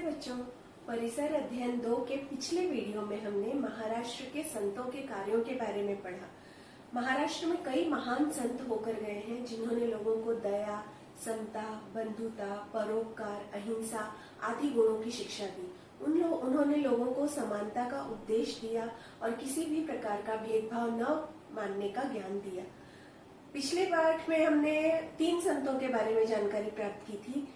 बच्चों, परिसर अध्ययन 2 के पिछले वीडियो में हमने महाराष्ट्र के संतों के कार्यों के बारे में पढ़ा। महाराष्ट्र में कई महान संत होकर गए हैं जिन्होंने लोगों को दया, समता, बंधुता, परोपकार, अहिंसा आदि गुणों की शिक्षा दी। उन्होंने लोगों को समानता का उपदेश दिया और किसी भी प्रकार का भेदभाव न मानने का ज्ञान दिया। पिछले पाठ में हमने 3 संतों के बारे में जानकारी प्राप्त की थी,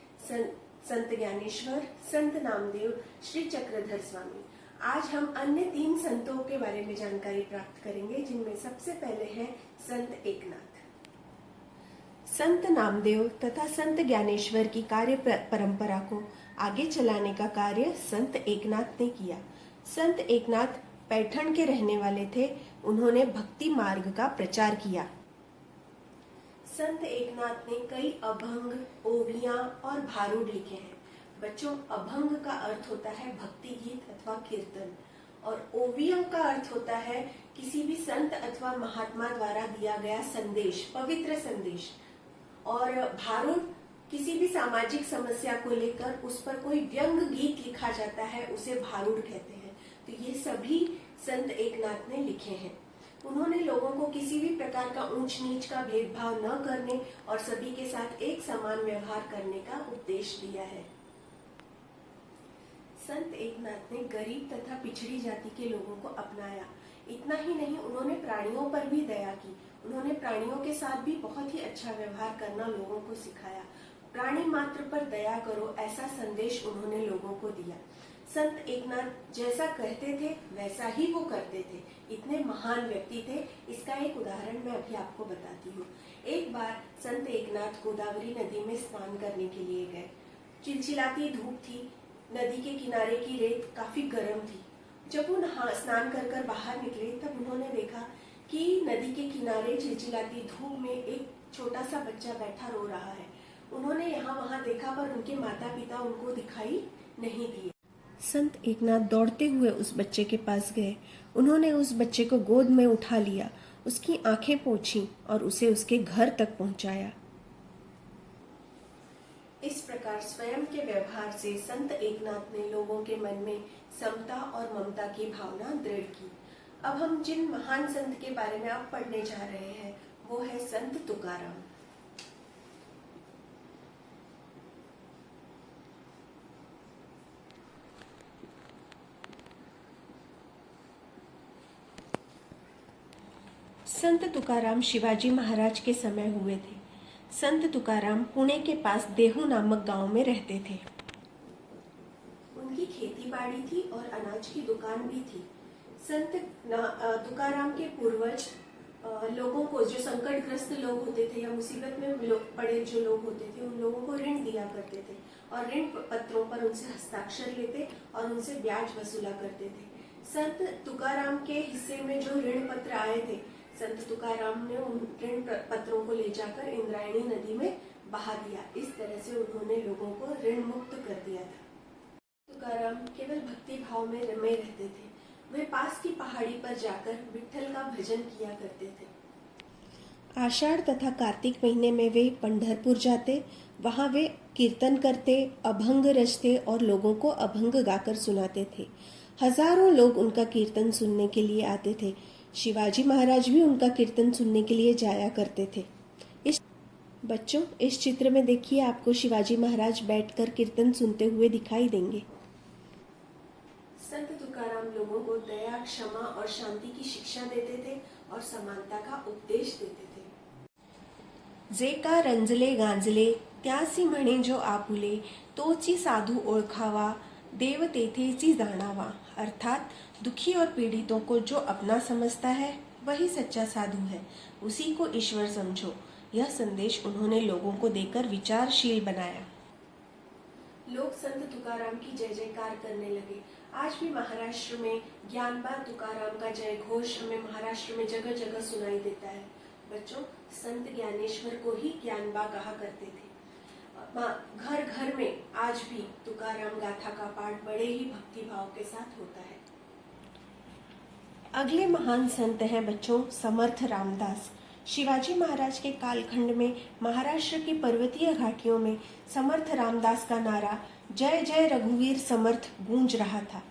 संत ज्ञानेश्वर, संत नामदेव, श्री चक्रधर स्वामी। आज हम अन्य 3 संतों के बारे में जानकारी प्राप्त करेंगे, जिनमें सबसे पहले है संत एकनाथ। संत नामदेव तथा संत ज्ञानेश्वर की कार्य परंपरा को आगे चलाने का कार्य संत एकनाथ ने किया। संत एकनाथ पैठण के रहने वाले थे। उन्होंने भक्ति मार्ग का प्रचार किया। संत एकनाथ ने कई अभंग, ओवियां और भारूड लिखे हैं। बच्चों, अभंग का अर्थ होता है भक्ति गीत अथवा कीर्तन, और ओवियां का अर्थ होता है किसी भी संत अथवा महात्मा द्वारा दिया गया संदेश, पवित्र संदेश। और भारूड किसी भी सामाजिक समस्या को लेकर उस पर कोई व्यंग गीत लिखा जाता है, उसे भारूड कहते हैं। तो ये सभी संत एकनाथ ने लिखे हैं। उन्होंने लोगों को किसी भी प्रकार का ऊंच नीच का भेदभाव न करने और सभी के साथ एक समान व्यवहार करने का उपदेश दिया है। संत एकनाथ ने गरीब तथा पिछड़ी जाति के लोगों को अपनाया। इतना ही नहीं, उन्होंने प्राणियों पर भी दया की। उन्होंने प्राणियों के साथ भी बहुत ही अच्छा व्यवहार करना लोगों को सिखाया। प्राणी मात्र पर दया करो, ऐसा संदेश उन्होंने लोगों को दिया। संत एकनाथ जैसा कहते थे वैसा ही वो करते थे। इतने महान व्यक्ति थे। इसका एक उदाहरण मैं अभी आपको बताती हूँ। एक बार संत एकनाथ गोदावरी नदी में स्नान करने के लिए गए। चिलचिलाती धूप थी। नदी के किनारे की रेत काफी गर्म थी। जब वो स्नान कर बाहर निकले तब उन्होंने देखा कि नदी के किनारे चिलचिलाती धूप में एक छोटा सा बच्चा बैठा रो रहा है। उन्होंने यहाँ वहाँ देखा, पर उनके माता पिता उनको दिखाई नहीं दिए। संत एकनाथ दौड़ते हुए उस बच्चे के पास गए। उन्होंने उस बच्चे को गोद में उठा लिया, उसकी आंखें पोंछी और उसे उसके घर तक पहुंचाया। इस प्रकार स्वयं के व्यवहार से संत एकनाथ ने लोगों के मन में समता और ममता की भावना दृढ़ की। अब हम जिन महान संत के बारे में अब पढ़ने जा रहे हैं वो है संत तुकाराम। संत तुकाराम शिवाजी महाराज के समय हुए थे। संत तुकाराम पुणे के पास देहू नामक गांव में रहते थे। उनकी खेती बाड़ी थी और अनाज की दुकान भी थी। संत तुकाराम के पूर्वज लोगों को, जो संकटग्रस्त लोग होते थे या मुसीबत में पड़े जो लोग होते थे, उन लोगों को ऋण दिया करते थे और ऋण पत्रों पर उनसे हस्ताक्षर लेते और उनसे ब्याज वसूला करते थे। संत तुकाराम के हिस्से में जो ऋण पत्र आए थे, संत तुकाराम ने उन ऋण पत्रों को ले जाकर इंद्रायणी नदी में बहा दिया। इस तरह से उन्होंने लोगों को ऋण मुक्त कर दिया था। तुकाराम केवल भक्ति भाव में रमे रहते थे। वे पास की पहाड़ी पर जाकर विठ्ठल का भजन किया करते थे। आषाढ़ तथा कार्तिक महीने में वे पंढरपुर जाते। वहां वे कीर्तन करते, अभंग रचते और लोगों को अभंग गाकर सुनाते थे। हजारों लोग उनका कीर्तन सुनने के लिए आते थे। शिवाजी महाराज भी उनका कीर्तन सुनने के लिए जाया करते थे। बच्चों, इस चित्र में देखिए, आपको शिवाजी महाराज बैठकर कीर्तन सुनते हुए दिखाई देंगे। संत तुकाराम लोगों को दया, क्षमा और शांति की शिक्षा देते थे और समानता का उपदेश देते थे। जे का रंजले गांजले त्यासी म्हणे जो आपुले, तोची साधू ओळखावा, देव तेथेची जाणावा। अर्थात दुखी और पीड़ितों को जो अपना समझता है वही सच्चा साधु है, उसी को ईश्वर समझो। यह संदेश उन्होंने लोगों को देकर विचारशील बनाया। लोग संत तुकाराम की जय जयकार करने लगे। आज भी महाराष्ट्र में ज्ञानबा तुकाराम का जय घोष हमें महाराष्ट्र में जगह जगह सुनाई देता है। बच्चों, संत ज्ञानेश्वर को ही ज्ञानबा कहा करते थे। घर घर में आज भी तुकाराम गाथा का पाठ बड़े ही भक्ति भाव के साथ होता है। अगले महान संत हैं बच्चों समर्थ रामदास। शिवाजी महाराज के कालखंड में महाराष्ट्र की पर्वतीय घाटियों में समर्थ रामदास का नारा जय जय रघुवीर समर्थ गूंज रहा था।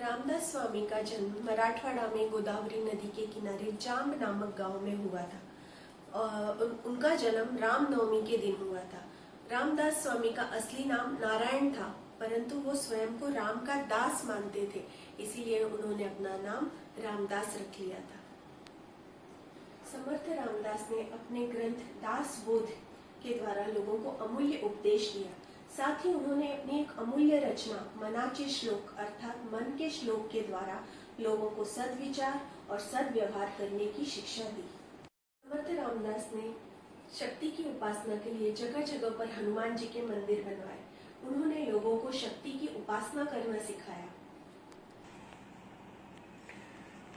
रामदास स्वामी का जन्म मराठवाड़ा में गोदावरी नदी के किनारे जाम्ब नामक गांव में हुआ था। उनका जन्म रामनवमी के दिन हुआ था। रामदास स्वामी का असली नाम नारायण था, परंतु वो स्वयं को राम का दास मानते थे, इसीलिए उन्होंने अपना नाम रामदास रख लिया था। समर्थ रामदास ने अपने ग्रंथ दास बोध के द्वारा लोगों को अमूल्य उपदेश दिया। साथ ही उन्होंने अपनी एक अमूल्य रचना मनाचे श्लोक अर्थात मन के श्लोक के द्वारा लोगों को सद्विचार और सद्व्यवहार करने की शिक्षा दी। समर्थ रामदास ने शक्ति की उपासना के लिए जगह जगह पर हनुमान जी के मंदिर बनवाए। उन्होंने लोगों को शक्ति की उपासना करना सिखाया।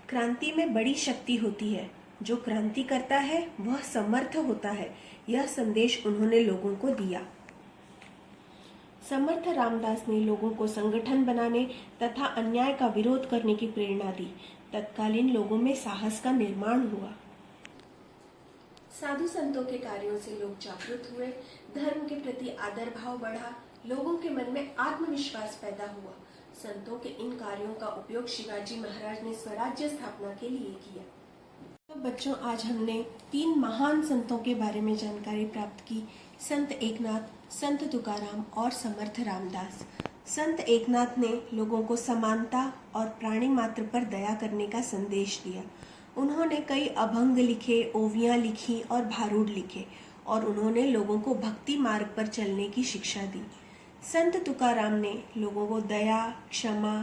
क्रांति में बड़ी शक्ति होती है, जो क्रांति करता है वह समर्थ होता है, यह संदेश उन्होंने लोगों को दिया। समर्थ रामदास ने लोगों को संगठन बनाने तथा अन्याय का विरोध करने की प्रेरणा दी। तत्कालीन लोगों में साहस का निर्माण हुआ। साधु संतों के कार्यों से लोग जागृत हुए, धर्म के प्रति आदर भाव बढ़ा, लोगों के मन में आत्मविश्वास पैदा हुआ। संतों के इन कार्यों का उपयोग शिवाजी महाराज ने स्वराज्य स्थापना के लिए किया। तो बच्चों, आज हमने 3 महान संतों के बारे में जानकारी प्राप्त की। संत एकनाथ, संत तुकाराम और समर्थ रामदास। संत एकनाथ ने लोगों को समानता और प्राणी मात्र पर दया करने का संदेश दिया। उन्होंने कई अभंग लिखे, ओवियां लिखी और भारूड लिखे, और उन्होंने लोगों को भक्ति मार्ग पर चलने की शिक्षा दी। संत तुकाराम ने लोगों को दया, क्षमा,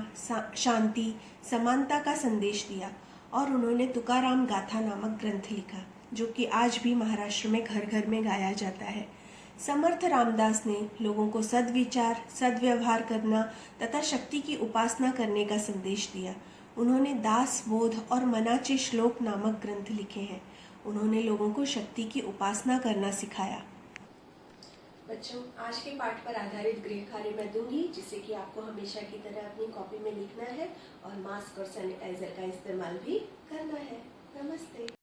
शांति, समानता का संदेश दिया, और उन्होंने तुकाराम गाथा नामक ग्रंथ लिखा, जो कि आज भी महाराष्ट्र में घर घर में गाया जाता है। समर्थ रामदास ने लोगों को सद्विचार, सद्व्यवहार करना तथा शक्ति की उपासना करने का संदेश दिया। उन्होंने दास बोध और मनाचे श्लोक नामक ग्रंथ लिखे हैं। उन्होंने लोगों को शक्ति की उपासना करना सिखाया। बच्चों, आज के पाठ पर आधारित गृह कार्य मैं दूंगी, जिसे कि आपको हमेशा की तरह अपनी कॉपी में लिखना है और मास्क और सैनिटाइजर का इस्तेमाल भी करना है। नमस्ते।